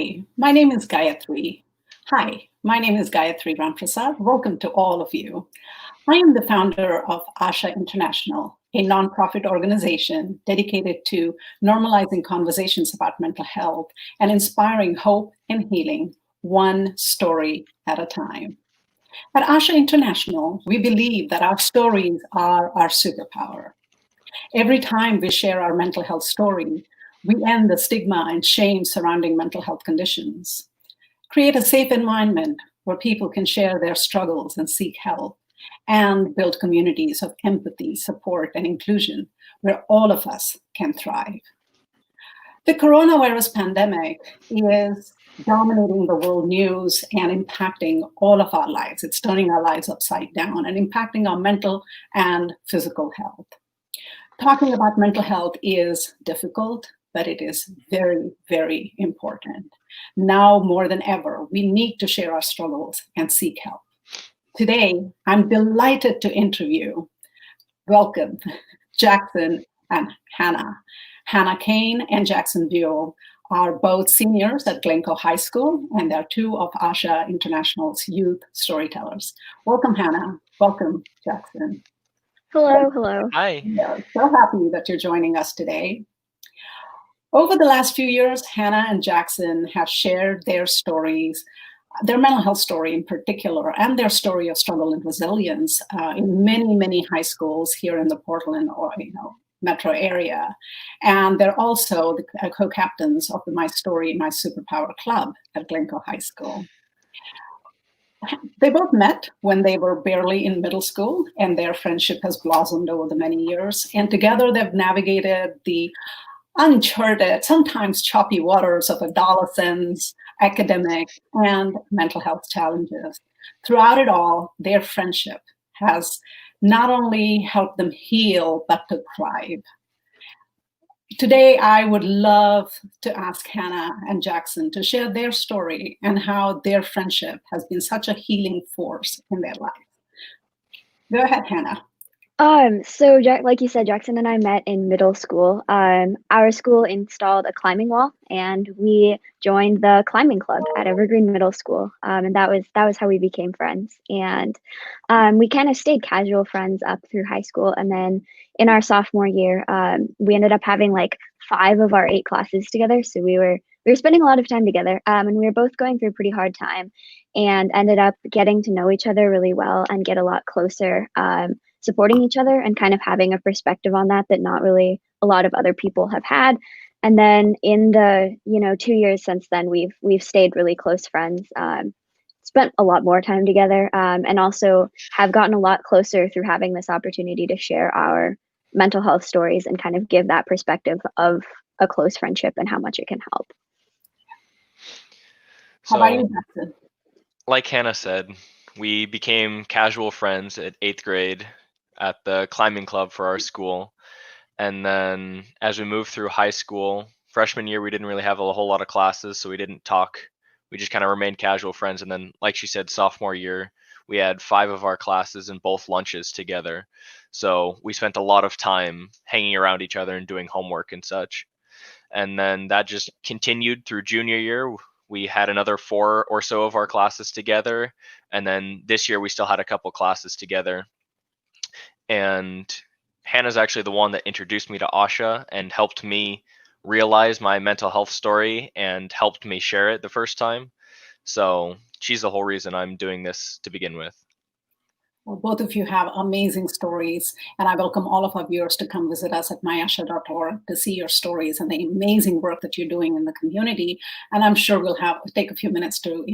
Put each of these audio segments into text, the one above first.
Hi, my name is Gayathri. Hi, my name is Gayathri Ramprasad. Welcome to all of you. I am the founder of ASHA International, a nonprofit organization dedicated to normalizing conversations about mental health and inspiring hope and healing one story at a time. At ASHA International, we believe that our stories are our superpower. Every time we share our mental health story, we end the stigma and shame surrounding mental health conditions, create a safe environment where people can share their struggles and seek help, and build communities of empathy, support, and inclusion where all of us can thrive. The coronavirus pandemic is dominating the world news and impacting all of our lives. It's turning our lives upside down and impacting our mental and physical health. Talking about mental health is difficult, but it is very, very important. Now more than ever, we need to share our struggles and seek help. Today, I'm delighted to welcome Jaxon and Hanna. Hanna Kane and Jaxon Buell are both seniors at Glencoe High School, and they're two of ASHA International's youth storytellers. Welcome, Hanna. Welcome, Jaxon. Hello. Hi. We're so happy that you're joining us today. Over the last few years, Hanna and Jaxon have shared their stories, their mental health story in particular, and their story of struggle and resilience in many, many high schools here in the Portland or metro area. And they're also the co-captains of the My Story, My Superpower Club at Glencoe High School. They both met when they were barely in middle school, and their friendship has blossomed over the many years. And together they've navigated the uncharted, sometimes choppy waters of adolescence, academic, and mental health challenges. Throughout it all, their friendship has not only helped them heal, but to thrive. Today, I would love to ask Hanna and Jaxon to share their story and how their friendship has been such a healing force in their life. Go ahead, Hanna. So like you said, Jaxon and I met in middle school. Our school installed a climbing wall, and we joined the climbing club at Evergreen Middle School. And that was how we became friends. And we kind of stayed casual friends up through high school. And then in our sophomore year, we ended up having like 5 of our 8 classes together. So we were spending a lot of time together, and we were both going through a pretty hard time, and ended up getting to know each other really well and get a lot closer. Supporting each other and kind of having a perspective on that not really a lot of other people have had. And then in the 2 years since then, we've stayed really close friends, spent a lot more time together, and also have gotten a lot closer through having this opportunity to share our mental health stories and kind of give that perspective of a close friendship and how much it can help. How about you, Jaxon? Like Hanna said, we became casual friends at 8th grade at the climbing club for our school. And then as we moved through high school, freshman year, we didn't really have a whole lot of classes, so we didn't talk. We just kind of remained casual friends. And then, like she said, sophomore year, we had 5 of our classes and both lunches together. So we spent a lot of time hanging around each other and doing homework and such. And then that just continued through junior year. We had another 4 or so of our classes together. And then this year, we still had a couple classes together. And Hanna's actually the one that introduced me to ASHA and helped me realize my mental health story and helped me share it the first time. So she's the whole reason I'm doing this to begin with. Well, both of you have amazing stories, and I welcome all of our viewers to come visit us at myasha.org to see your stories and the amazing work that you're doing in the community. And I'm sure we'll take a few minutes to,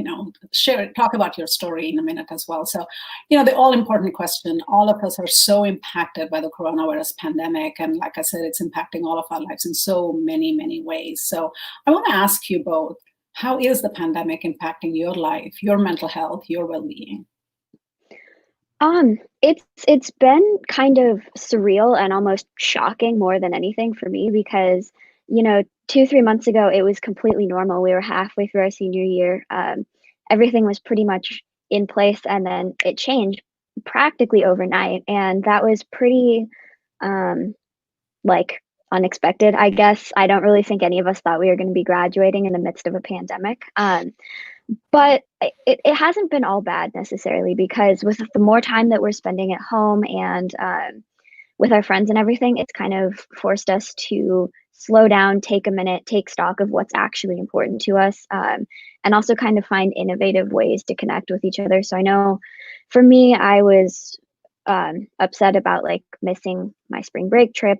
talk about your story in a minute as well. So, the all-important question, all of us are so impacted by the coronavirus pandemic. And like I said, it's impacting all of our lives in so many, many ways. So I want to ask you both, how is the pandemic impacting your life, your mental health, your well-being? It's been kind of surreal and almost shocking more than anything for me because, 2-3 months ago, it was completely normal. We were halfway through our senior year. Everything was pretty much in place, and then it changed practically overnight. And that was pretty, unexpected, I guess. I don't really think any of us thought we were going to be graduating in the midst of a pandemic. But it hasn't been all bad necessarily, because with the more time that we're spending at home and with our friends and everything, it's kind of forced us to slow down, take a minute, take stock of what's actually important to us, and also kind of find innovative ways to connect with each other. So I know for me, I was upset about like missing my spring break trip,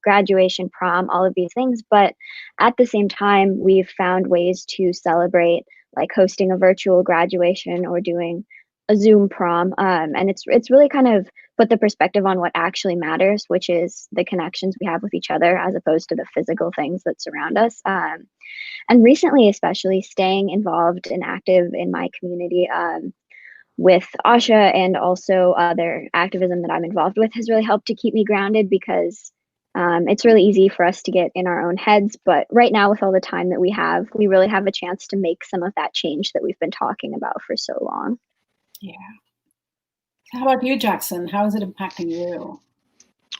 graduation, prom, all of these things. But at the same time, we've found ways to celebrate, like hosting a virtual graduation or doing a Zoom prom. And it's really kind of put the perspective on what actually matters, which is the connections we have with each other as opposed to the physical things that surround us. And recently, especially staying involved and active in my community, with ASHA and also other activism that I'm involved with has really helped to keep me grounded, because it's really easy for us to get in our own heads. But right now, with all the time that we really have a chance to make some of that change that we've been talking about for so long. Yeah. How about you, Jackson? How is it impacting you?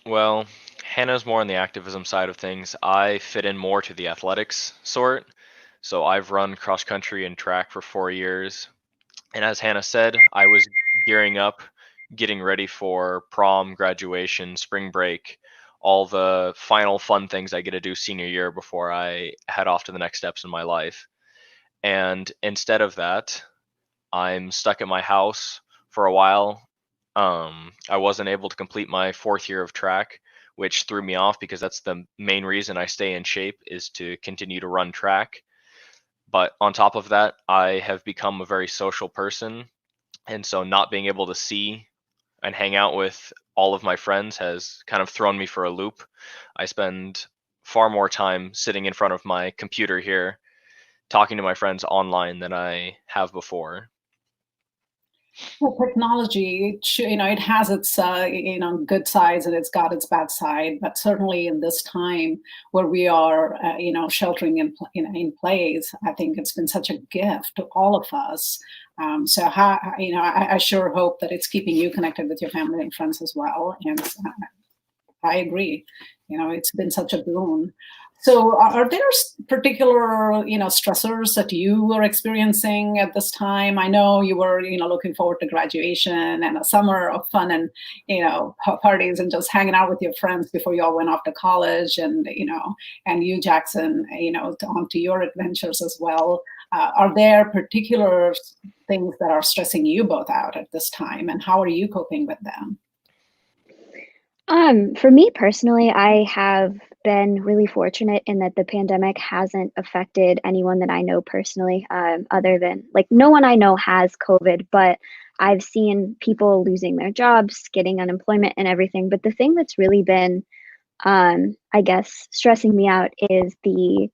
Well, Hannah's more on the activism side of things. I fit in more to the athletics sort. So I've run cross country and track for 4 years. And as Hannah said, I was gearing up, getting ready for prom, graduation, spring break, all the final fun things I get to do senior year before I head off to the next steps in my life. And instead of that, I'm stuck at my house for a while. I wasn't able to complete my 4th year of track, which threw me off because that's the main reason I stay in shape, is to continue to run track. But on top of that, I have become a very social person. And so not being able to see and hang out with all of my friends has kind of thrown me for a loop. I spend far more time sitting in front of my computer here talking to my friends online than I have before. Well, technology, it has its, good sides and it's got its bad side. But certainly in this time where we are, sheltering in place, I think it's been such a gift to all of us. So, I sure hope that it's keeping you connected with your family and friends as well. And I agree. It's been such a boon. So are there particular, stressors that you were experiencing at this time? I know you were, looking forward to graduation and a summer of fun and, parties and just hanging out with your friends before you all went off to college, and, and you, Jackson, on to your adventures as well. Are there particular things that are stressing you both out at this time, and how are you coping with them? For me personally, I have been really fortunate in that the pandemic hasn't affected anyone that I know personally, other than like no one I know has COVID, but I've seen people losing their jobs, getting unemployment and everything. But the thing that's really been, I guess, stressing me out is the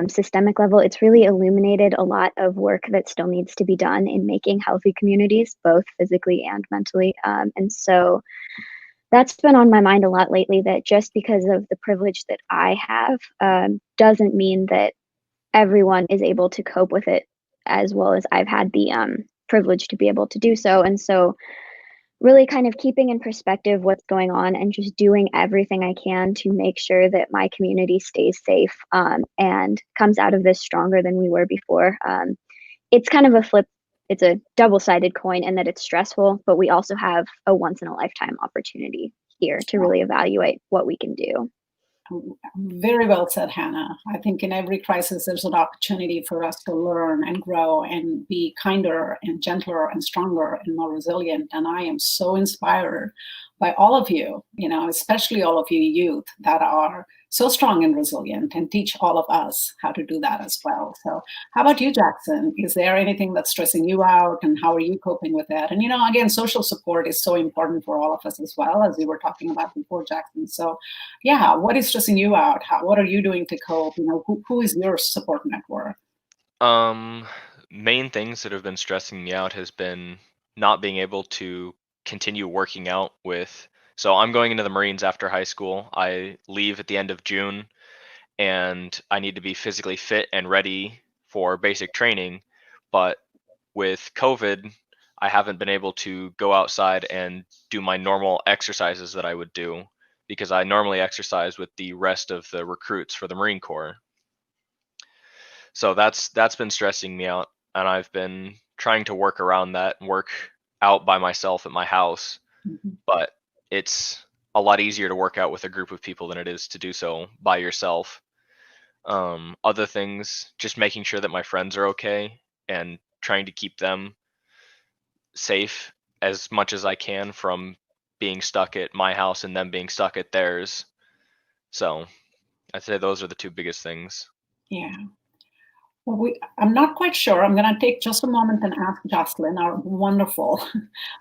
systemic level. It's really illuminated a lot of work that still needs to be done in making healthy communities, both physically and mentally. And so that's been on my mind a lot lately, that just because of the privilege that I have, doesn't mean that everyone is able to cope with it as well as I've had the privilege to be able to do so. And so really kind of keeping in perspective what's going on and just doing everything I can to make sure that my community stays safe, and comes out of this stronger than we were before. It's kind of it's a double-sided coin in that it's stressful, but we also have a once in a lifetime opportunity here to really evaluate what we can do. Very well said, Hannah. I think in every crisis, there's an opportunity for us to learn and grow and be kinder and gentler and stronger and more resilient. And I am so inspired by all of you, especially all of you youth that are so strong and resilient, and teach all of us how to do that as well. So how about you, Jackson? Is there anything that's stressing you out, and how are you coping with that? And, again, social support is so important for all of us as well, as we were talking about before, Jackson. So yeah, what is stressing you out? What are you doing to cope? Who is your support network? Main things that have been stressing me out has been not being able to continue working out with. So I'm going into the Marines after high school. I leave at the end of June, and I need to be physically fit and ready for basic training. But with COVID, I haven't been able to go outside and do my normal exercises that I would do because I normally exercise with the rest of the recruits for the Marine Corps. So that's been stressing me out, and I've been trying to work around that and work out by myself at my house. But it's a lot easier to work out with a group of people than it is to do so by yourself. Other things, just making sure that my friends are okay and trying to keep them safe as much as I can from being stuck at my house and them being stuck at theirs. So I'd say those are the two biggest things. Yeah. Well, I'm not quite sure. I'm going to take just a moment and ask Jocelyn, our wonderful,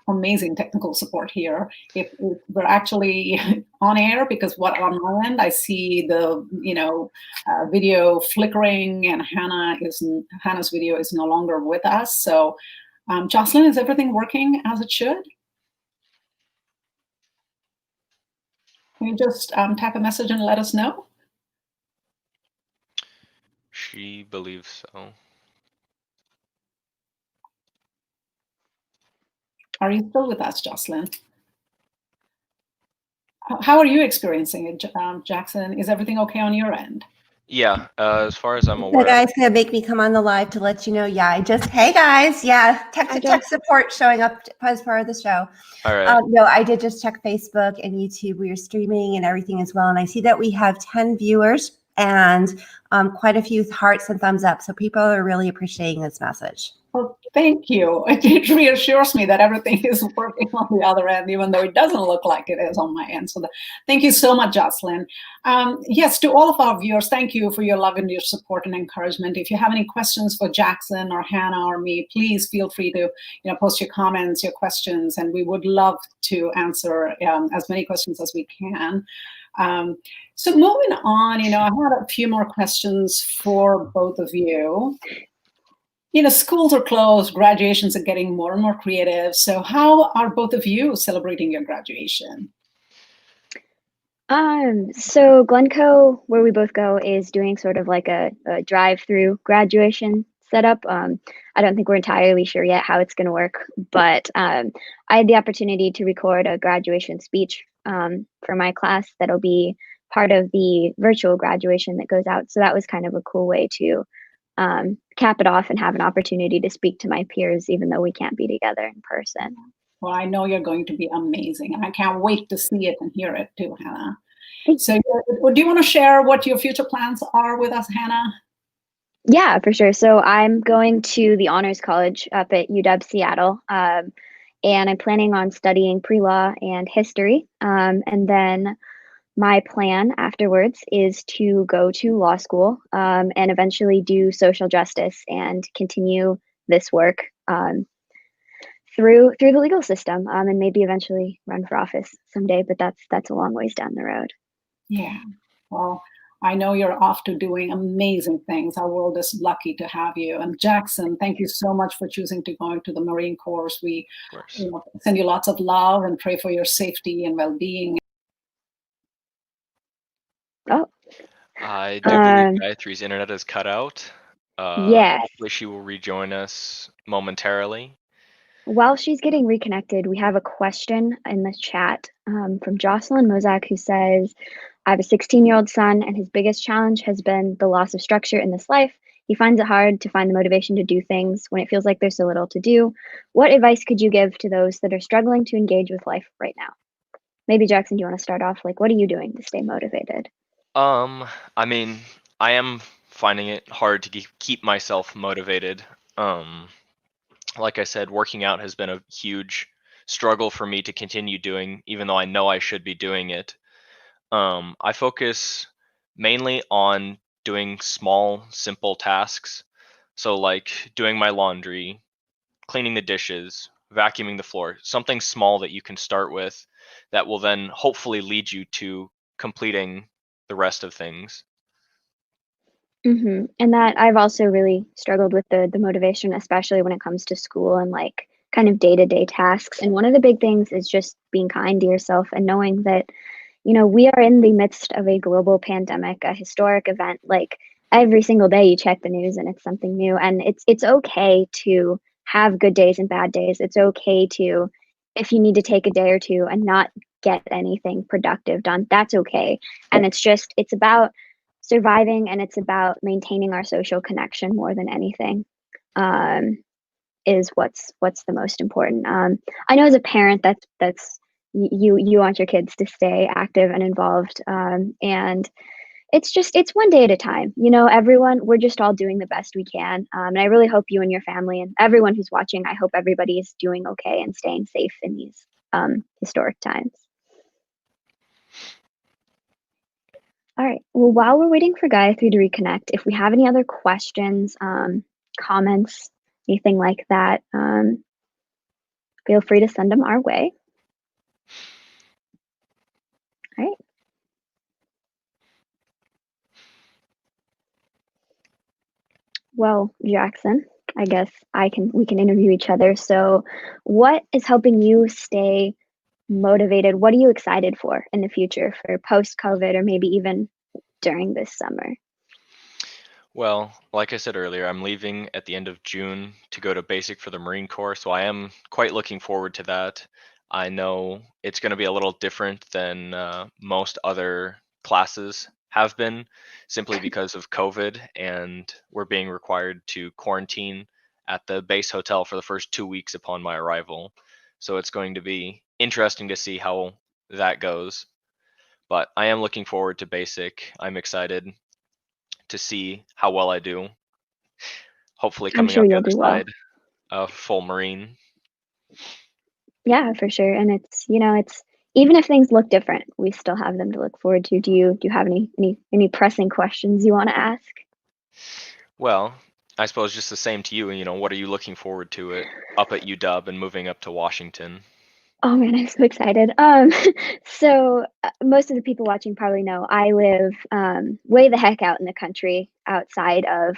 amazing technical support here, if we're actually on air, because what on my end, I see the video flickering, and Hannah's video is no longer with us. So, Jocelyn, is everything working as it should? Can you just tap a message and let us know? She believes so. Are you still with us, Jocelyn? How are you experiencing it, Jaxon? Is everything okay on your end? Yeah, as far as I'm aware. The guy's gonna make me come on the live to let you know. Yeah, hey guys, yeah, tech support showing up as part of the show. All right. No, I did just check Facebook and YouTube. We are streaming and everything as well, and I see that we have 10 viewers and quite a few hearts and thumbs up. So people are really appreciating this message. Well, thank you. It reassures me that everything is working on the other end, even though it doesn't look like it is on my end. So thank you so much, Jocelyn. Yes, to all of our viewers, thank you for your love and your support and encouragement. If you have any questions for Jaxon or Hanna or me, please feel free to post your comments, your questions, and we would love to answer as many questions as we can. So moving on, I had a few more questions for both of you. Schools are closed, graduations are getting more and more creative. So how are both of you celebrating your graduation? So Glencoe, where we both go, is doing sort of like a drive-through graduation setup. I don't think we're entirely sure yet how it's going to work, but I had the opportunity to record a graduation speech for my class that'll be part of the virtual graduation that goes out. So that was kind of a cool way to cap it off and have an opportunity to speak to my peers, even though we can't be together in person. Well, I know you're going to be amazing, and I can't wait to see it and hear it too, Hanna. So do you want to share what your future plans are with us, Hanna? Yeah, for sure. So I'm going to the Honors College up at UW Seattle, and I'm planning on studying pre-law and history. And then my plan afterwards is to go to law school and eventually do social justice and continue this work through the legal system, and maybe eventually run for office someday. But that's a long ways down the road. Yeah. Well, I know you're off to doing amazing things. Our world is lucky to have you. And Jaxon, thank you so much for choosing to go into the Marine Corps. We send you lots of love and pray for your safety and well-being. Oh. I do believe Gayathri's internet is cut out. Yes. Hopefully she will rejoin us momentarily. While she's getting reconnected, we have a question in the chat from Jocelyn Mozak, who says, I have a 16-year-old son, and his biggest challenge has been the loss of structure in this life. He finds it hard to find the motivation to do things when it feels like there's so little to do. What advice could you give to those that are struggling to engage with life right now? Maybe, Jaxon, do you want to start off? Like, what are you doing to stay motivated? I mean, I am finding it hard to keep myself motivated. Like I said, working out has been a huge struggle for me to continue doing, even though I know I should be doing it. I focus mainly on doing small, simple tasks. So like doing my laundry, cleaning the dishes, vacuuming the floor, something small that you can start with that will then hopefully lead you to completing the rest of things. And that I've also really struggled with the motivation, especially when it comes to school and like kind of day-to-day tasks. And one of the big things is just being kind to yourself and knowing that, we are in the midst of a global pandemic, a historic event. Like every single day you check the news and it's something new. And it's okay to have good days and bad days. It's okay to, if you need to take a day or two and not get anything productive done. That's okay. And it's about surviving, and it's about maintaining our social connection more than anything. Is what's the most important. I know as a parent that's you want your kids to stay active and involved, and it's one day at a time. You know, everyone, we're just all doing the best we can, and I really hope you and your family and everyone who's watching, I hope everybody is doing okay and staying safe in these historic times. All right, well, while we're waiting for Gayathri to reconnect, if we have any other questions, comments, anything like that, feel free to send them our way. All right. Well, Jaxon, I guess we can interview each other. So what is helping you stay motivated? What are you excited for in the future, for post-COVID or maybe even during this summer? Well, like I said earlier, I'm leaving at the end of June to go to basic for the Marine Corps, so I am quite looking forward to that. I know it's going to be a little different than most other classes have been, simply because of COVID, and we're being required to quarantine at the base hotel for the first 2 weeks upon my arrival. So it's going to be interesting to see how that goes. But I am looking forward to basic. I'm excited to see how well I do. Hopefully I'm coming sure out the you'll other do well. side a full Marine. Yeah, for sure. And it's, you know, it's, even if things look different, we still have them to look forward to. Do you have any pressing questions you want to ask? Well, I suppose just the same to you. You know, what are you looking forward to it up at UW and moving up to Washington? Oh man, I'm so excited. So most of the people watching probably know I live way the heck out in the country outside of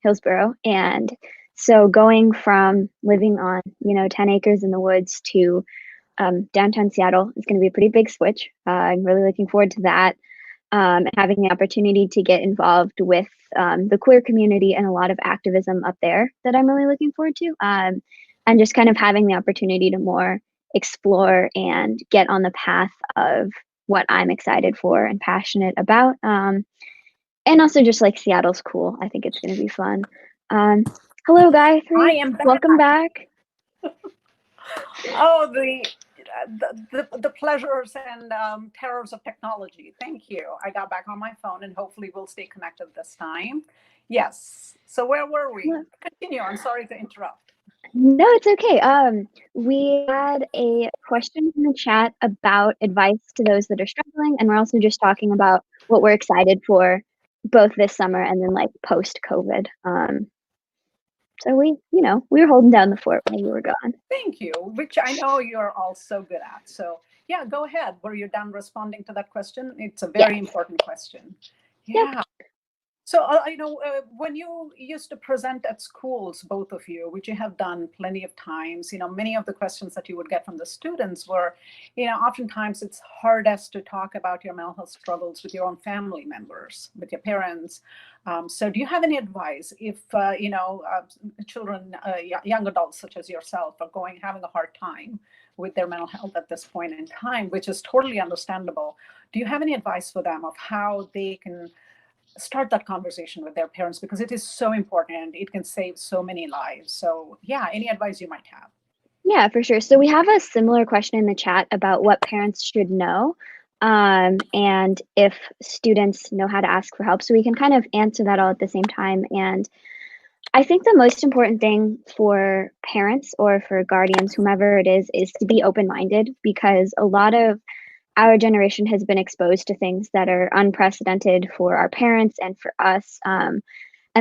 Hillsborough. And so going from living on, 10 acres in the woods to downtown Seattle is going to be a pretty big switch. I'm really looking forward to that. And having the opportunity to get involved with the queer community and a lot of activism up there that I'm really looking forward to. And just kind of having the opportunity to more explore and get on the path of what I'm excited for and passionate about. And also just like Seattle's cool. I think it's going to be fun. Hello, Gayathri. I am back. Welcome back. Oh, the pleasures and terrors of technology. Thank you. I got back on my phone, and hopefully we'll stay connected this time. Yes. So where were we? Continue. I'm sorry to interrupt. No, it's okay. We had a question in the chat about advice to those that are struggling, and we're also just talking about what we're excited for both this summer and then like post-COVID. So we were holding down the fort while you were gone. Thank you, which I know you're all so good at. So yeah, go ahead. Were you done responding to that question? It's a very important question. Yeah. Yep. So, when you used to present at schools, both of you, which you have done plenty of times, many of the questions that you would get from the students were, oftentimes it's hardest to talk about your mental health struggles with your own family members, with your parents. So do you have any advice if, children, young adults such as yourself are having a hard time with their mental health at this point in time, which is totally understandable? Do you have any advice for them of how they can start that conversation with their parents, because it is so important. It can save so many lives. So yeah, any advice you might have? Yeah, for sure. So we have a similar question in the chat about what parents should know, and if students know how to ask for help. So we can kind of answer that all at the same time. And I think the most important thing for parents or for guardians, whomever it is to be open-minded, because a lot of our generation has been exposed to things that are unprecedented for our parents and for us. And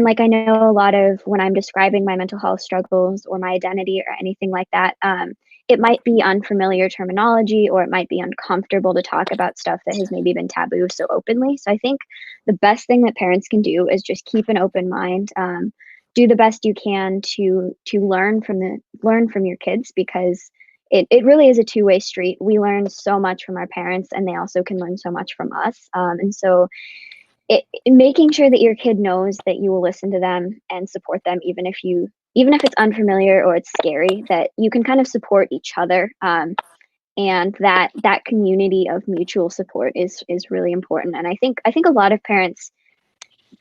like, I know a lot of when I'm describing my mental health struggles or my identity or anything like that, it might be unfamiliar terminology, or it might be uncomfortable to talk about stuff that has maybe been taboo so openly. So I think the best thing that parents can do is just keep an open mind, do the best you can to learn from your kids, because it really is a two-way street. We learn so much from our parents, and they also can learn so much from us. And so making sure that your kid knows that you will listen to them and support them, even if it's unfamiliar or it's scary, that you can kind of support each other and that community of mutual support is really important. And I think a lot of parents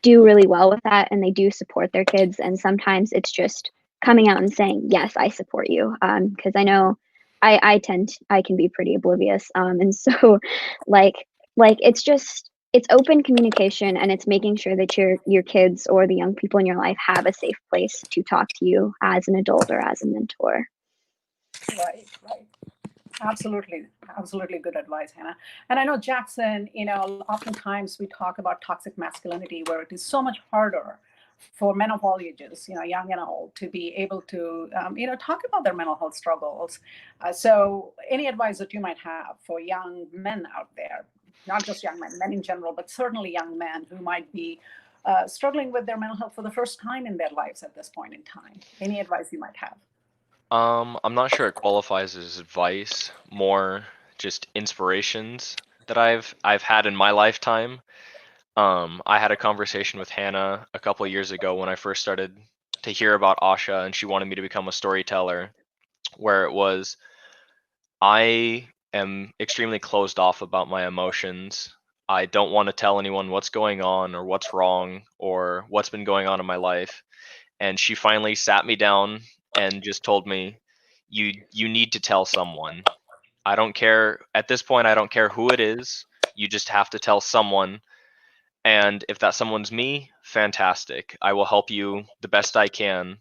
do really well with that, and they do support their kids. And sometimes it's just coming out and saying, yes, I support you. Because I know I can be pretty oblivious. And so like it's open communication, and it's making sure that your kids or the young people in your life have a safe place to talk to you as an adult or as a mentor. Right. Absolutely good advice, Hanna. And I know, Jaxon, oftentimes we talk about toxic masculinity, where it is so much harder for men of all ages, young and old, to be able to, talk about their mental health struggles. So any advice that you might have for young men out there, not just young men in general, but certainly young men who might be struggling with their mental health for the first time in their lives at this point in time, any advice you might have? I'm not sure it qualifies as advice, more just inspirations that I've had in my lifetime. I had a conversation with Hanna a couple of years ago when I first started to hear about ASHA, and she wanted me to become a storyteller, where it was, I am extremely closed off about my emotions. I don't want to tell anyone what's going on or what's wrong or what's been going on in my life. And she finally sat me down and just told me, you need to tell someone. I don't care at this point, I don't care who it is. You just have to tell someone. And if that someone's me, fantastic. I will help you the best I can,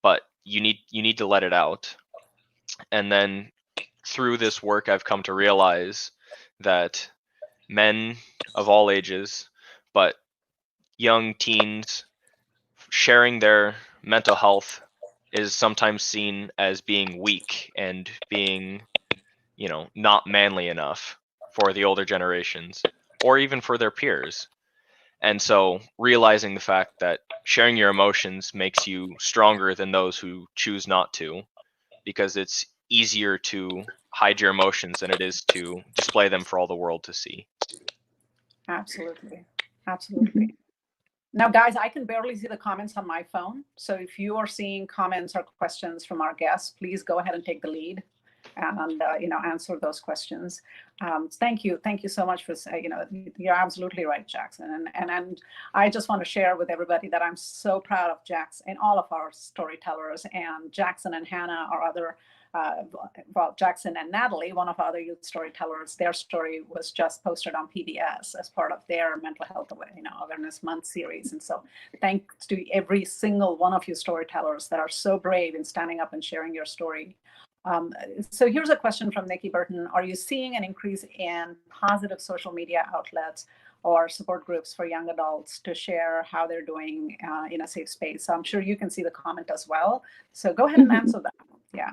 but you need to let it out. And then through this work, I've come to realize that men of all ages, but young teens, sharing their mental health is sometimes seen as being weak and being, not manly enough for the older generations or even for their peers. And so realizing the fact that sharing your emotions makes you stronger than those who choose not to, because it's easier to hide your emotions than it is to display them for all the world to see. Absolutely. Now, guys, I can barely see the comments on my phone. So if you are seeing comments or questions from our guests, please go ahead and take the lead and answer those questions. Thank you so much for saying, you're absolutely right, Jaxon. And I just want to share with everybody that I'm so proud of Jax and all of our storytellers, and Jaxon and Hanna, our other Jaxon and Natalie, one of our other youth storytellers. Their story was just posted on PBS as part of their mental health awareness month series. And so thanks to every single one of you storytellers that are so brave in standing up and sharing your story. So here's a question from Nikki Burton. Are you seeing an increase in positive social media outlets or support groups for young adults to share how they're doing in a safe space? So I'm sure you can see the comment as well. So go ahead and answer that. Yeah.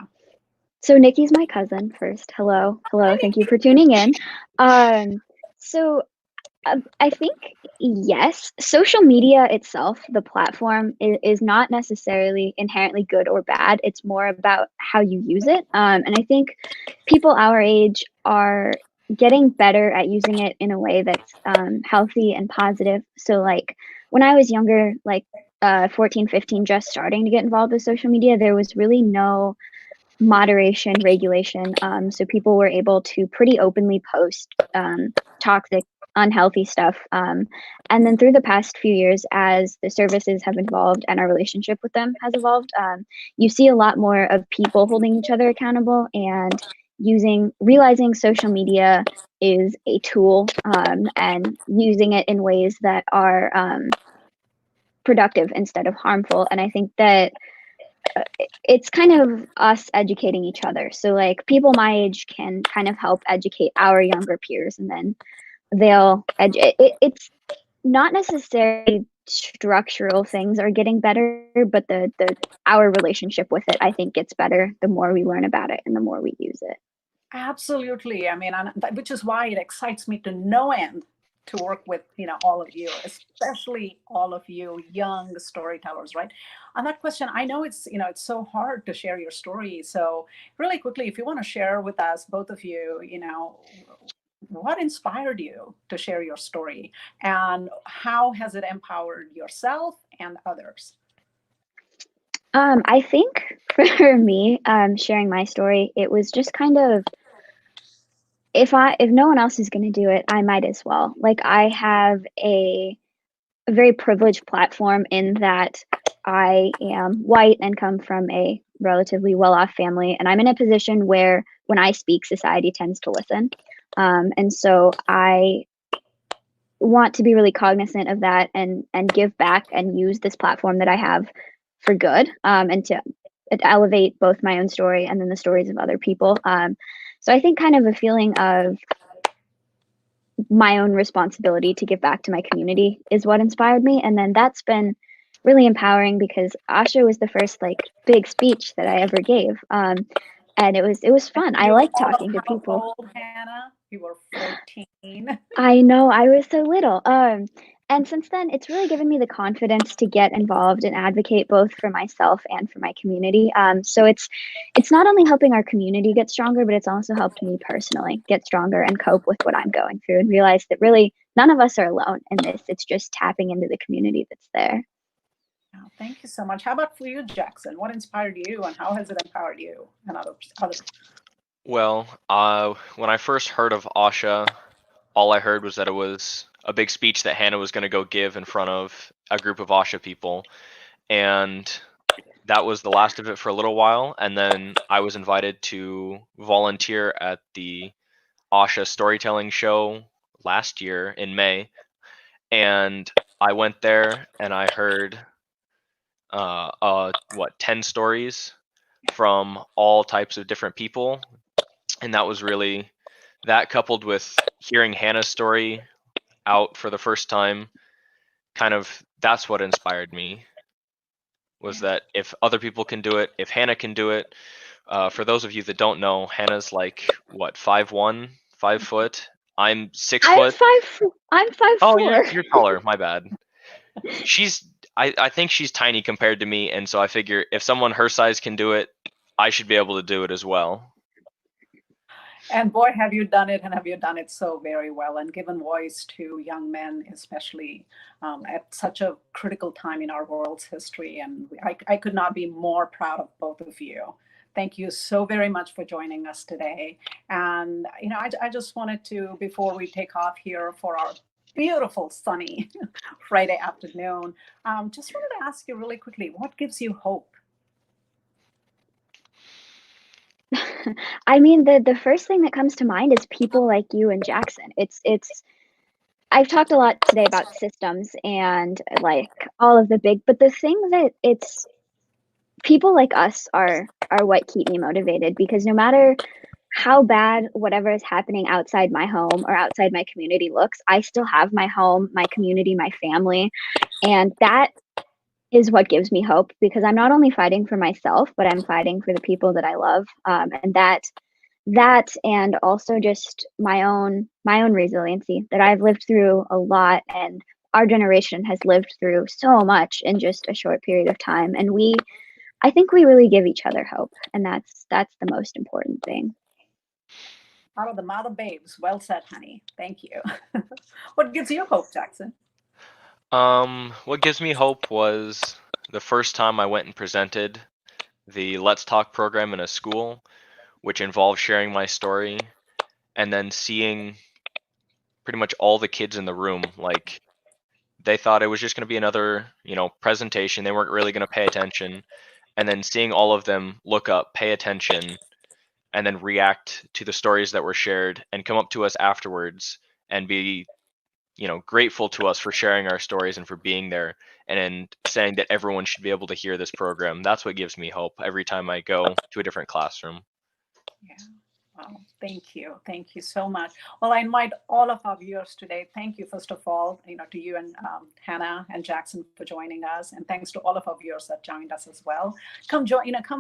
So Nikki's my cousin first. Hello. Thank you for tuning in. So I think, yes, social media itself, the platform, is not necessarily inherently good or bad. It's more about how you use it. And I think people our age are getting better at using it in a way that's healthy and positive. So like when I was younger, like 14, 15, just starting to get involved with social media, there was really no moderation, regulation. So people were able to pretty openly post toxic, unhealthy stuff. And then through the past few years, as the services have evolved and our relationship with them has evolved, you see a lot more of people holding each other accountable and realizing social media is a tool, and using it in ways that are productive instead of harmful. And I think that it's kind of us educating each other. So like people my age can kind of help educate our younger peers, and then they'll it's not necessarily structural things are getting better, but the our relationship with it, I think, gets better the more we learn about it and the more we use it. Absolutely. I mean, which is why it excites me to no end to work with all of you, especially all of you young storytellers, right? On that question, I know it's it's so hard to share your story. So really quickly, if you want to share with us, both of you, what inspired you to share your story, and how has it empowered yourself and others? I think for me, sharing my story, it was just kind of if no one else is going to do it, I might as well. Like, I have a very privileged platform in that I am white and come from a relatively well-off family, and I'm in a position where when I speak, society tends to listen. And so I want to be really cognizant of that and give back and use this platform that I have for good, and to elevate both my own story and then the stories of other people. So I think kind of a feeling of my own responsibility to give back to my community is what inspired me. And then that's been really empowering because ASHA was the first like big speech that I ever gave. And it was fun. I like talking to people. Old, Hannah? You were 14. I know, I was so little. And since then, it's really given me the confidence to get involved and advocate both for myself and for my community. So it's not only helping our community get stronger, but it's also helped me personally get stronger and cope with what I'm going through and realize that really none of us are alone in this. It's just tapping into the community that's there. Oh, thank you so much. How about for you, Jaxon? What inspired you and how has it empowered you and others? Well, when I first heard of ASHA, all I heard was that it was a big speech that Hanna was going to go give in front of a group of ASHA people. And that was the last of it for a little while. And then I was invited to volunteer at the ASHA storytelling show last year in May. And I went there and I heard 10 stories from all types of different people. And that was really, that coupled with hearing Hanna's story out for the first time, kind of, that's what inspired me, was that if other people can do it, if Hanna can do it. For those of you that don't know, Hanna's like, what, 5'1", 5 foot? I'm 6 foot. I'm 5'4". Oh, you're taller, my bad. I think she's tiny compared to me, and so I figure if someone her size can do it, I should be able to do it as well. And boy, have you done it, and have you done it so very well and given voice to young men, especially at such a critical time in our world's history. And I could not be more proud of both of you. Thank you so very much for joining us today. And, I just wanted to, before we take off here for our beautiful sunny Friday afternoon, just wanted to ask you really quickly, what gives you hope? I mean, the first thing that comes to mind is people like you and Jaxon. I've talked a lot today about systems and like all of the but the thing that it's people like us are what keep me motivated, because no matter how bad whatever is happening outside my home or outside my community looks, I still have my home, my community, my family. And that is what gives me hope, because I'm not only fighting for myself, but I'm fighting for the people that I love. And that and also just my own resiliency, that I've lived through a lot, and our generation has lived through so much in just a short period of time. And I think we really give each other hope, and that's the most important thing. Out of the mouth of babes. Well said, honey. Thank you. What gives you hope, Jaxon? What gives me hope was the first time I went and presented the Let's Talk program in a school, which involved sharing my story, and then seeing pretty much all the kids in the room, like, they thought it was just going to be another, presentation. They weren't really going to pay attention. And then seeing all of them look up, pay attention, and then react to the stories that were shared and come up to us afterwards and be grateful to us for sharing our stories and for being there and saying that everyone should be able to hear this program. That's what gives me hope every time I go to a different classroom. Yeah. Wow. Thank you. Thank you so much. Well, I invite all of our viewers today. Thank you, first of all, to you and Hanna and Jaxon for joining us. And thanks to all of our viewers that joined us as well. Come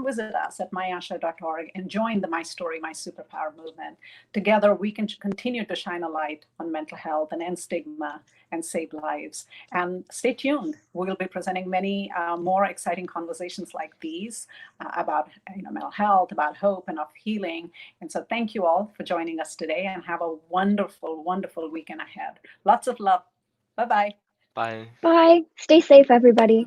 visit us at myasha.org and join the My Story, My Superpower movement. Together, we can continue to shine a light on mental health and end stigma and save lives. And stay tuned. We'll be presenting many more exciting conversations like these about mental health, about hope and of healing. And so thank you all for joining us today, and have a wonderful, wonderful weekend ahead. Lots of love. Bye-bye. Bye. Bye. Stay safe, everybody.